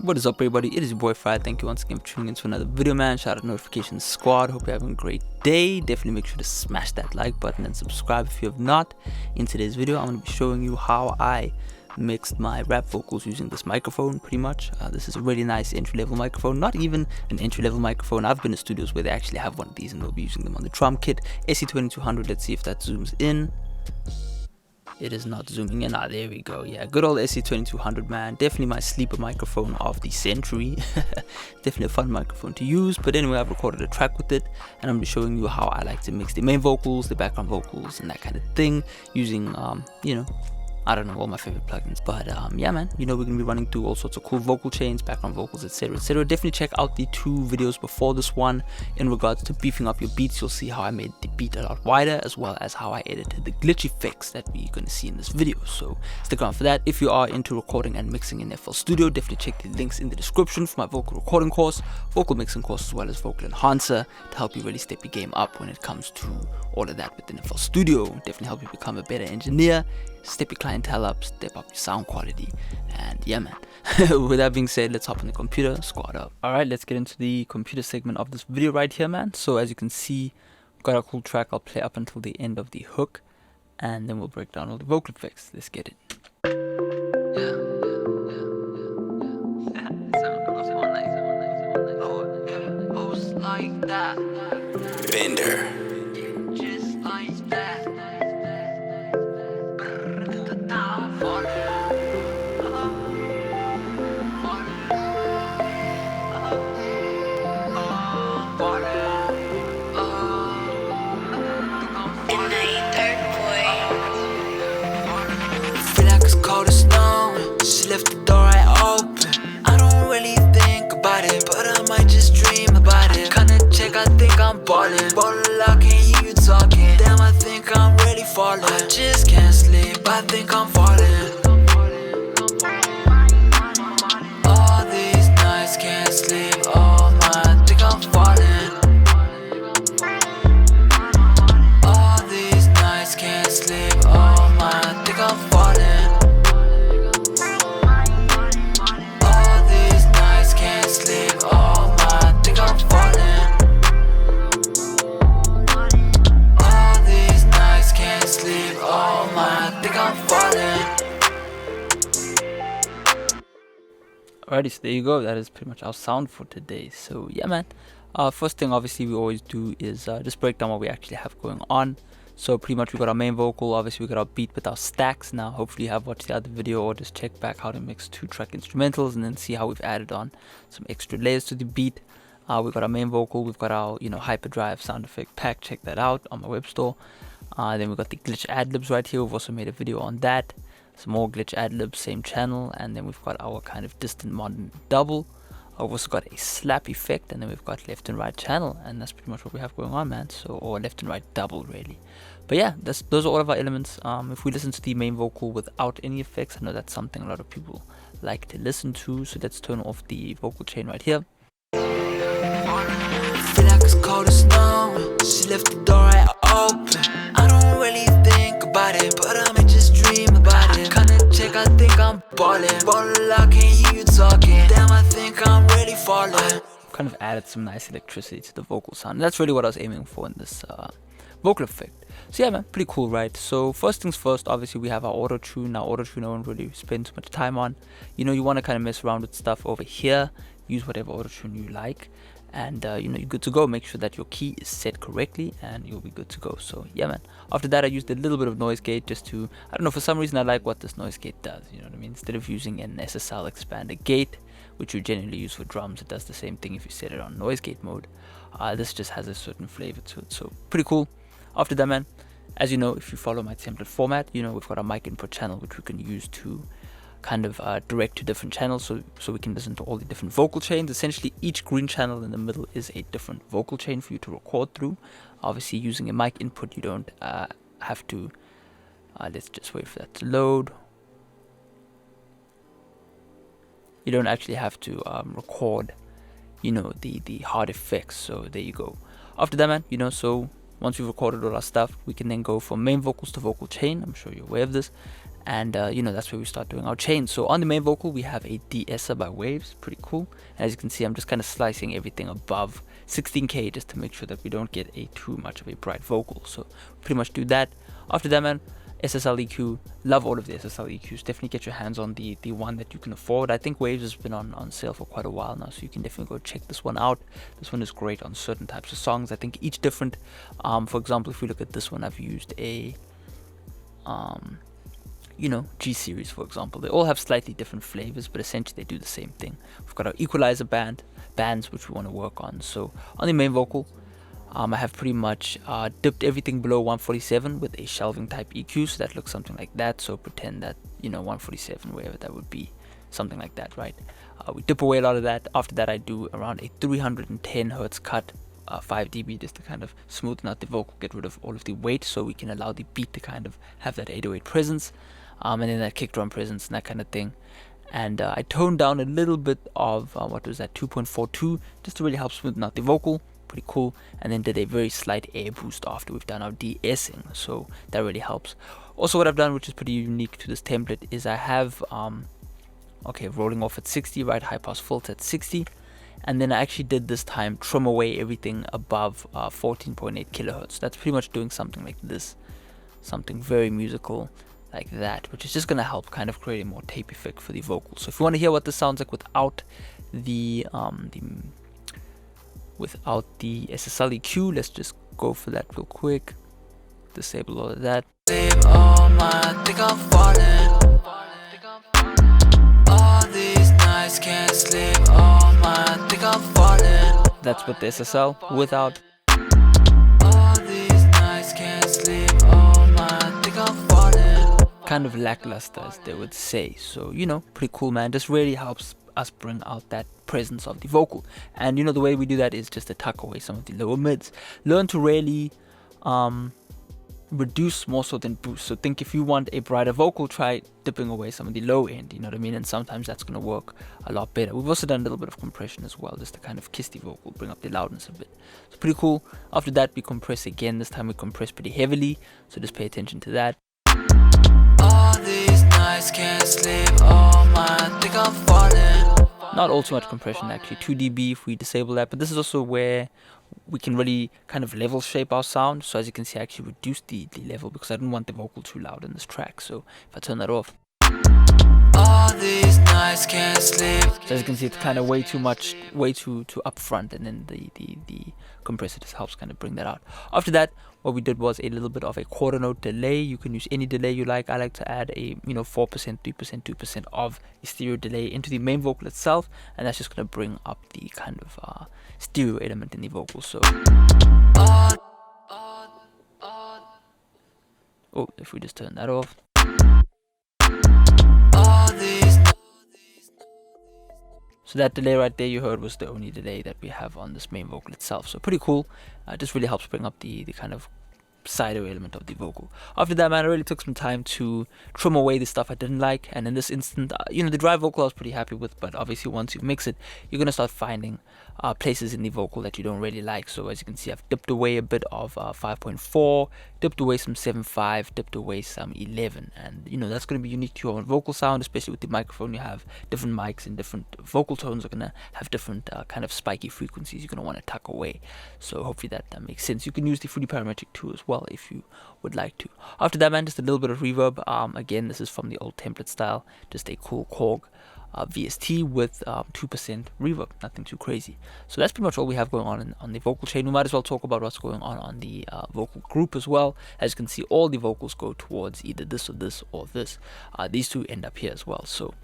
What is up, everybody? It is your boy Farai. Thank you once again for tuning into another video, man. Shout out Notification Squad. Hope you're having a great day. Definitely make sure to smash that like button and subscribe if you have not. In today's video, I'm going to be showing you how I mixed my rap vocals using this microphone, pretty much. This is a really nice entry-level microphone. Not even an entry-level microphone. I've been to studios where they actually have one of these and they'll be using them on the drum kit. SE2200. Let's see if that zooms in. It is not zooming in. There we go. Yeah, good old SE2200, man. Definitely my sleeper microphone of the century. Definitely a fun microphone to use. But anyway, I've recorded a track with it, and I'm going to be showing you how I like to mix the main vocals, the background vocals, and that kind of thing using, I don't know, all my favorite plugins. But yeah, man, we're gonna be running through all sorts of cool vocal chains, background vocals, etc, etc. Definitely check out the two videos before this one in regards to beefing up your beats. You'll see how I made the beat a lot wider, as well as how I edited the glitch effects that we're gonna see in this video. So stick around for that. If you are into recording and mixing in FL Studio, definitely check the links in the description for my vocal recording course, vocal mixing course, as well as vocal enhancer to help you really step your game up when it comes to all of that within FL Studio. Definitely help you become a better engineer, step your clientele up, step up your sound quality, and yeah, man. With that being said, let's hop on the computer, squad up. Alright, let's get into the computer segment of this video right here, man. So as you can see, we've got a cool track. I'll play up until the end of the hook, and then we'll break down all the vocal effects. Let's get it. Bender. She left the door right open. I don't really think about it, but I might just dream about it. Kinda check, I think I'm ballin'. Ballin', I can hear you talking. Damn, I think I'm really falling. I just can't sleep, I think I'm falling. All these nights can't sleep, oh my, I think I'm falling. All these nights can't sleep, oh my, I think I'm falling. Alrighty, so there you go. That is pretty much our sound for today. So yeah, man. First thing obviously we always do is just break down what we actually have going on. So pretty much we got our main vocal, obviously we got our beat with our stacks. Now hopefully you have watched the other video or just check back how to mix 2-track instrumentals and then see how we've added on some extra layers to the beat. We've got our main vocal, we've got our hyperdrive sound effect pack, check that out on my web store. Then we've got the glitch ad-libs right here. We've also made a video on that. Some more glitch ad-libs, same channel. And then we've got our kind of distant modern double. We've also got a slap effect, and then we've got left and right channel, and that's pretty much what we have going on, man. So, or left and right double, really. But yeah, those are all of our elements. If we listen to the main vocal without any effects, I know that's something a lot of people like to listen to. So let's turn off the vocal chain right here. Feel like it's cold as snow. She left the door right open. I don't really think about it, but I might just dream about it. Kinda check, I think I'm ballin'. Ballin', I can hear you talking. Damn, I think I'm really falling. Kind of added some nice electricity to the vocal sound. That's really what I was aiming for in this vocal effect. So yeah, man, pretty cool, right? So first things first, obviously we have our auto tune. Now auto tune I won't really spend too much time on. You want to kind of mess around with stuff over here. Use whatever auto tune you like, and you're good to go. Make sure that your key is set correctly and you'll be good to go. So yeah, man. After that I used a little bit of NoiseGate just to, I don't know, for some reason I like what this NoiseGate does, you know what I mean? Instead of using an SSL expander gate, which you generally use for drums, it does the same thing if you set it on NoiseGate mode. This just has a certain flavor to it, so pretty cool. After that, man, as you know, if you follow my template format, we've got a mic input channel which we can use to kind of direct to different channels, so we can listen to all the different vocal chains. Essentially each green channel in the middle is a different vocal chain for you to record through. Obviously using a mic input you don't have to let's just wait for that to load. You don't actually have to record the hard effects. So there you go. After that, man, so once we've recorded all our stuff, we can then go from main vocals to vocal chain. I'm sure you're aware of this. and you know, that's where we start doing our change. So on the main vocal we have a de-esser by Waves, pretty cool. And as you can see, I'm just kind of slicing everything above 16k just to make sure that we don't get a too much of a bright vocal. So pretty much do that. After that, man, SSL EQ, love all of the SSL EQs. Definitely get your hands on the one that you can afford. I think Waves has been on sale for quite a while now, so you can definitely go check this one out. This one is great on certain types of songs. I think each different. For example, if we look at this one, I've used a you know, G series, for example. They all have slightly different flavors, but essentially they do the same thing. We've got our equalizer bands which we want to work on. So on the main vocal, I have pretty much dipped everything below 147 with a shelving type EQ, so that looks something like that. So pretend that, you know, 147, wherever that would be, something like that, right? We dip away a lot of that. After that, I do around a 310 hertz cut, 5 dB, just to kind of smoothen out the vocal, get rid of all of the weight, so we can allow the beat to kind of have that 808 presence, and then that kick drum presence and that kind of thing. And I toned down a little bit of what was that, 2.42, just to really help smoothen out the vocal. Pretty cool. And then did a very slight air boost after we've done our de-essing, so that really helps. Also, what I've done, which is pretty unique to this template, is I have rolling off at 60, right, high pass filter at 60, and then I actually did this time trim away everything above 14.8 kilohertz. That's pretty much doing something like this, something very musical like that, which is just going to help kind of create a more tape effect for the vocal. So if you want to hear what this sounds like without the SSL EQ, let's just go for that real quick. Disable all of that. That's with the SSL. Without, kind of lackluster, as they would say. So, you know, pretty cool, man. This really helps us bring out that presence of the vocal. And you know, the way we do that is just to tuck away some of the lower mids. Learn to really reduce more so than boost. So think, if you want a brighter vocal, try dipping away some of the low end, you know what I mean? And sometimes that's going to work a lot better. We've also done a little bit of compression as well, just to kind of kiss the vocal, bring up the loudness a bit. So pretty cool. After that, we compress again. This time we compress pretty heavily, so just pay attention to that. All these nights can't sleep, oh man, think I'm falling. Not all too much compression, actually 2 dB if we disable that, but this is also where we can really kind of level shape our sound. So as you can see, I actually reduced the level because I didn't want the vocal too loud in this track. So if I turn that off, all these nights can't sleep. So as you can see, it's kind of way too much, way too upfront, and then the compressor just helps kind of bring that out. After that, what we did was a little bit of a quarter note delay. You can use any delay you like. I like to add a 4%, 3%, 2% of a stereo delay into the main vocal itself, and that's just going to bring up the kind of stereo element in the vocal. So if we just turn that off. So that delay right there you heard was the only delay that we have on this main vocal itself. So pretty cool. Just really helps bring up the kind of sido element of the vocal. After that, man, I really took some time to trim away the stuff I didn't like. And in this instant, the dry vocal I was pretty happy with. But obviously once you mix it, you're going to start finding places in the vocal that you don't really like. So as you can see, I've dipped away a bit of 5.4, dipped away some 7.5, dipped away some 11. And that's going to be unique to your own vocal sound, especially with the microphone. You have different mics and different vocal tones are going to have different kind of spiky frequencies you're going to want to tuck away. So hopefully that makes sense. You can use the Fruity Parametric too as well if you would like to. After that, man, just a little bit of reverb. Again, this is from the old template style, just a cool Korg VST with 2% reverb, nothing too crazy. So that's pretty much all we have going on the vocal chain. We might as well talk about what's going on the vocal group as well. As you can see, all the vocals go towards either this or this or this. These two end up here as well. So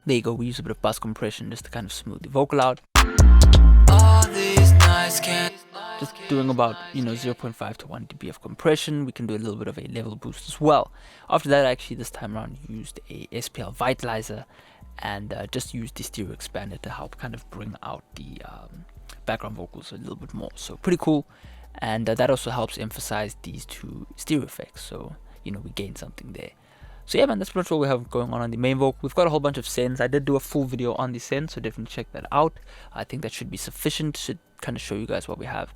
there you go. We use a bit of bus compression just to kind of smooth the vocal out. Just doing about 0.5 to 1 dB of compression. We can do a little bit of a level boost as well. After that, I actually this time around used a SPL vitalizer and just used the stereo expander to help kind of bring out the background vocals a little bit more. So pretty cool. And that also helps emphasize these two stereo effects. So we gain something there. So yeah, man, that's pretty much what we have going on the main vocal. We've got a whole bunch of sends. I did do a full video on the sends, so definitely check that out. I think that should be sufficient. Should kind of show you guys what we have.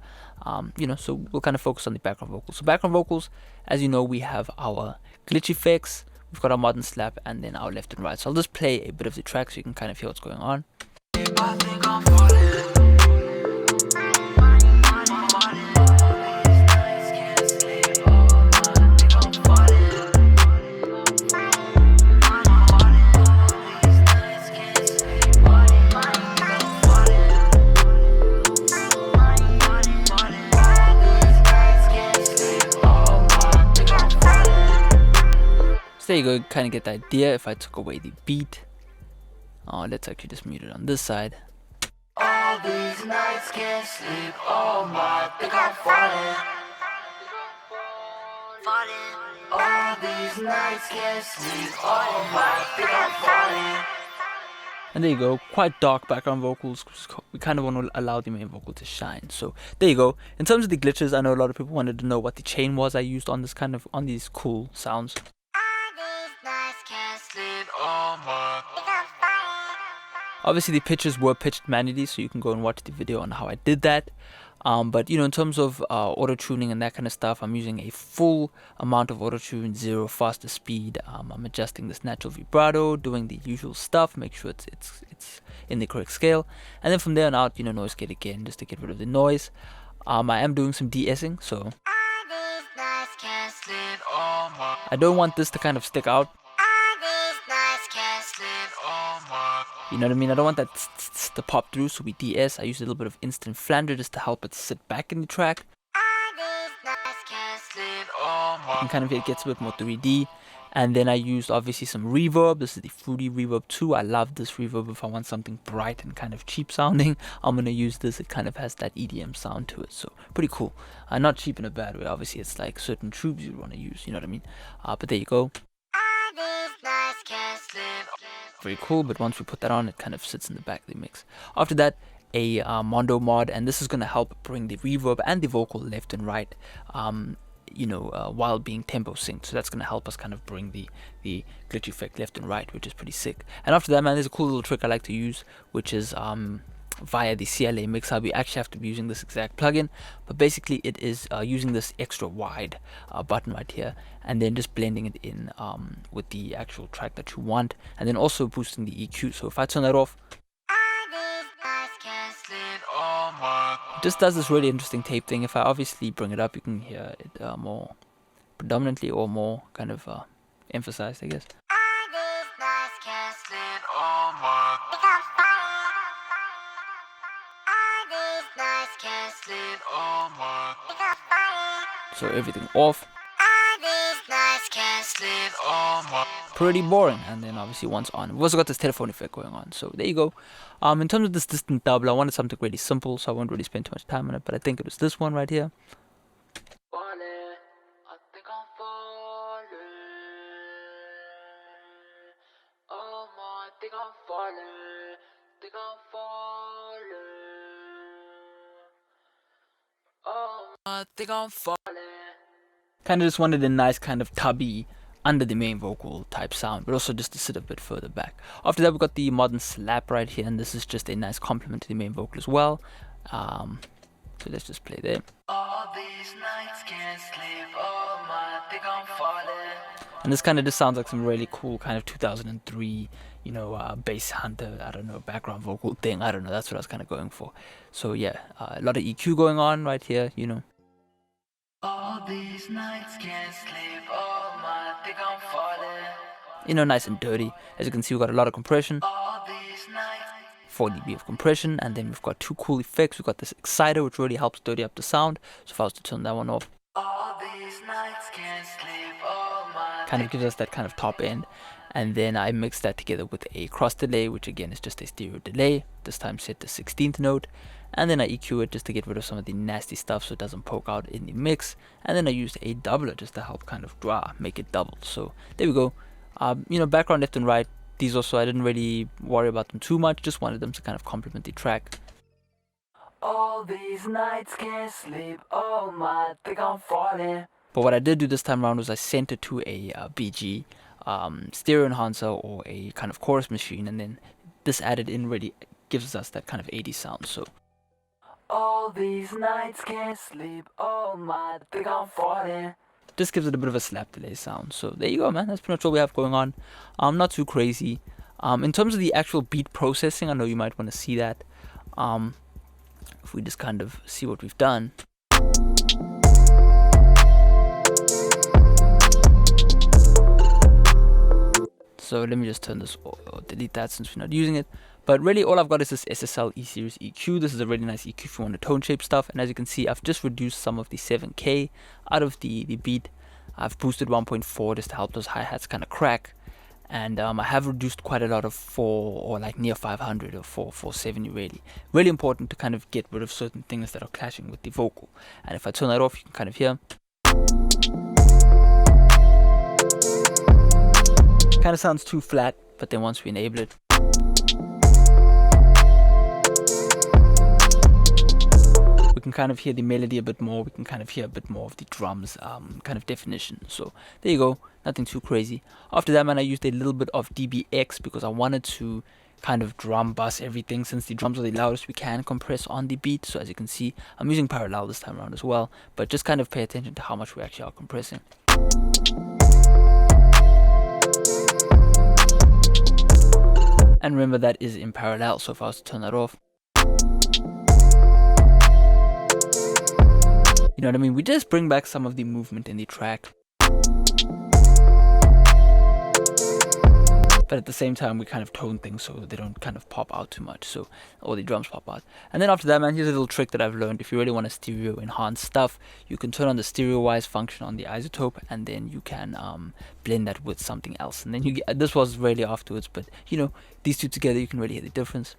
So we'll kind of focus on the background vocals. So background vocals, as you know, we have our glitch effects, we've got our modern slap, and then our left and right. So I'll just play a bit of the track so you can kind of hear what's going on. I think I'm falling. So there you go, kind of get the idea. If I took away the beat, let's actually just mute it on this side. All these nights can't sleep. Oh my, think I'm falling. All these nights can't sleep. Oh my, think I'm falling. And there you go, quite dark background vocals. We kind of want to allow the main vocal to shine. So there you go. In terms of the glitches, I know a lot of people wanted to know what the chain was I used on this kind of, on these cool sounds. Obviously the pitches were pitched manually, so you can go and watch the video on how I did that. But you know, in terms of auto tuning and that kind of stuff, I'm using a full amount of auto tune, 0 faster speed. I'm adjusting this natural vibrato, doing the usual stuff, make sure it's in the correct scale, and then from there on out, you know, NoiseGate again just to get rid of the noise. I am doing some de-essing, so I don't want this to kind of stick out. You know what I mean? I don't want that to pop through, so we de-ess. I use a little bit of instant flanger just to help it sit back in the track. And kind of it gets a bit more 3D. And then I used obviously some reverb. This is the Fruity Reverb 2. I love this reverb if I want something bright and kind of cheap sounding. I'm going to use this. It kind of has that EDM sound to it. So pretty cool. Not cheap in a bad way. Obviously it's like certain tubes you want to use. You know what I mean? But there you go. Very cool, but once we put that on, it kind of sits in the back of the mix. After that, a Mondo mod, and this is going to help bring the reverb and the vocal left and right, you know, while being tempo synced. So that's going to help us kind of bring the glitch effect left and right, which is pretty sick. And after that, man, there's a cool little trick I like to use, which is via the CLA mix hub. You actually have to be using this exact plugin, but basically it is using this extra wide button right here, and then just blending it in with the actual track that you want, and then also boosting the EQ. So if I turn that off, it just does this really interesting tape thing. If I obviously bring it up, you can hear it more predominantly, or more kind of emphasized, I guess. So everything off. Pretty boring. And then obviously once on, we've also got this telephone effect going on. So there you go. In terms of this distant double, I wanted something really simple, so I won't really spend too much time on it, but I think it was this one right here. I think I'm falling. Kind of just wanted a nice kind of tubby under the main vocal type sound, but also just to sit a bit further back. After that, we've got the modern slap right here, and this is just a nice complement to the main vocal as well. So let's just play there. All these nights can't sleep. Oh my, think I'm falling. And this kind of just sounds like some really cool kind of 2003, you know, bass hunter, I don't know, background vocal thing. I don't know, that's what I was kind of going for. So yeah, a lot of EQ going on right here, you know. All these nights can't sleep. Oh my, think I'm falling. You know, nice and dirty. As you can see, we've got a lot of compression. All these nights. 4 dB of compression, and then we've got 2 cool effects. We've got this exciter, which really helps dirty up the sound. So if I was to turn that one off, All these nights can't sleep. Oh my. kind of gives us that kind of top end. And then I mix that together with a cross delay, which again is just a stereo delay, this time set to 16th note. And then I EQ it just to get rid of some of the nasty stuff so it doesn't poke out in the mix. And then I used a doubler just to help kind of make it double. So there we go. You know, background left and right. These also, I didn't really worry about them too much, just wanted them to kind of complement the track. All these nights can't sleep. Oh my, think I'm falling. But what I did do this time around was I sent it to a BG stereo enhancer or a kind of chorus machine, and then this added in really gives us that kind of 80s sound. So all these nights can't sleep. Oh my, think I'm falling. just gives it a bit of a slap delay sound. So there you go, man. That's pretty much all we have going on. Not too crazy. In terms of the actual beat processing, I know you might want to see that. If we just kind of see what we've done. So let me just turn this or delete that since we're not using it. But really all I've got is this SSL E series EQ. This is a really nice EQ if you want to tone shape stuff. And as you can see, I've just reduced some of the 7K out of the beat. I've boosted 1.4 just to help those hi-hats kind of crack. And I have reduced quite a lot of 4 or like near 500 or 470 really. Really important to kind of get rid of certain things that are clashing with the vocal. And if I turn that off, you can kind of hear. Kind of sounds too flat, but then once we enable it, we can kind of hear the melody a bit more. We can kind of hear a bit more of the drums kind of definition. So there you go, nothing too crazy. After that, man, I used a little bit of DBX because I wanted to kind of drum bus everything, since the drums are the loudest we can compress on the beat. So as you can see, I'm using parallel this time around as well, but just kind of pay attention to how much we actually are compressing. And remember, that is in parallel, so if I was to turn that off, you know what I mean? We just bring back some of the movement in the track. But at the same time, we kind of tone things so they don't kind of pop out too much, so all the drums pop out. And then after that, man, here's a little trick that I've learned. If you really want to stereo enhance stuff, you can turn on the stereo wise function on the isotope, and then you can blend that with something else. And then you get, this was really afterwards, but you know, these two together, you can really hear the difference.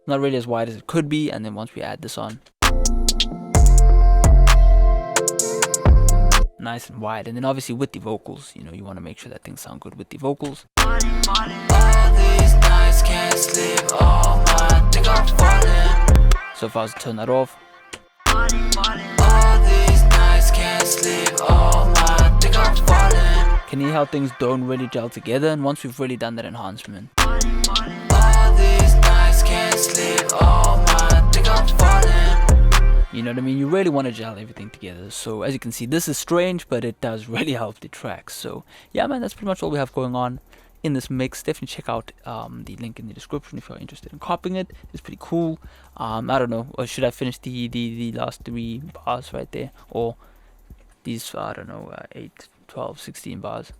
Not really as wide as it could be, and then once we add this on, nice and wide. And then obviously with the vocals, you know, you want to make sure that things sound good with the vocals. All these nights can't sleep, oh my, think I'm falling. So if I was to turn that off, All these nights can't sleep, oh my, think I'm falling. can you hear how things don't really gel together? And once we've really done that enhancement, All these nights can't sleep, oh my, think I'm falling. you know what I mean? You really want to gel everything together. So as you can see, this is strange, but it does really help the track. So yeah, man, that's pretty much all we have going on in this mix. Definitely check out the link in the description if you're interested in copying it. It's pretty cool. I don't know, or should I finish the last 3 bars right there, or these, I don't know, 8, 12, 16 bars,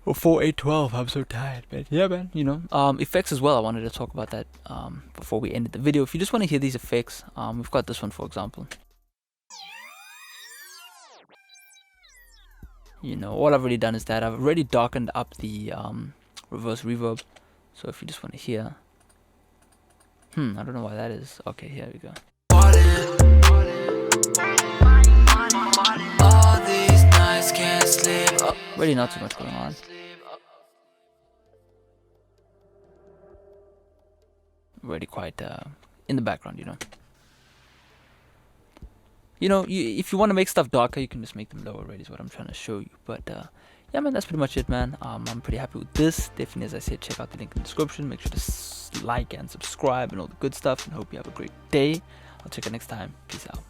or 4, 8, 12. I'm so tired, but yeah, man, you know, effects as well. I wanted to talk about that before we ended the video. If you just want to hear these effects, we've got this one, for example. You know, all I've already done is that I've already darkened up the reverse reverb. So if you just want to hear, I don't know why that is. Okay, here we go. All these nights can't sleep. Really not too much going on. Really quite in the background, you know. You know, if you want to make stuff darker, you can just make them lower already, is what I'm trying to show you. But yeah, man, that's pretty much it, man. I'm pretty happy with this. Definitely, as I said, check out the link in the description. Make sure to like and subscribe and all the good stuff, and hope you have a great day. I'll check you next time. Peace out.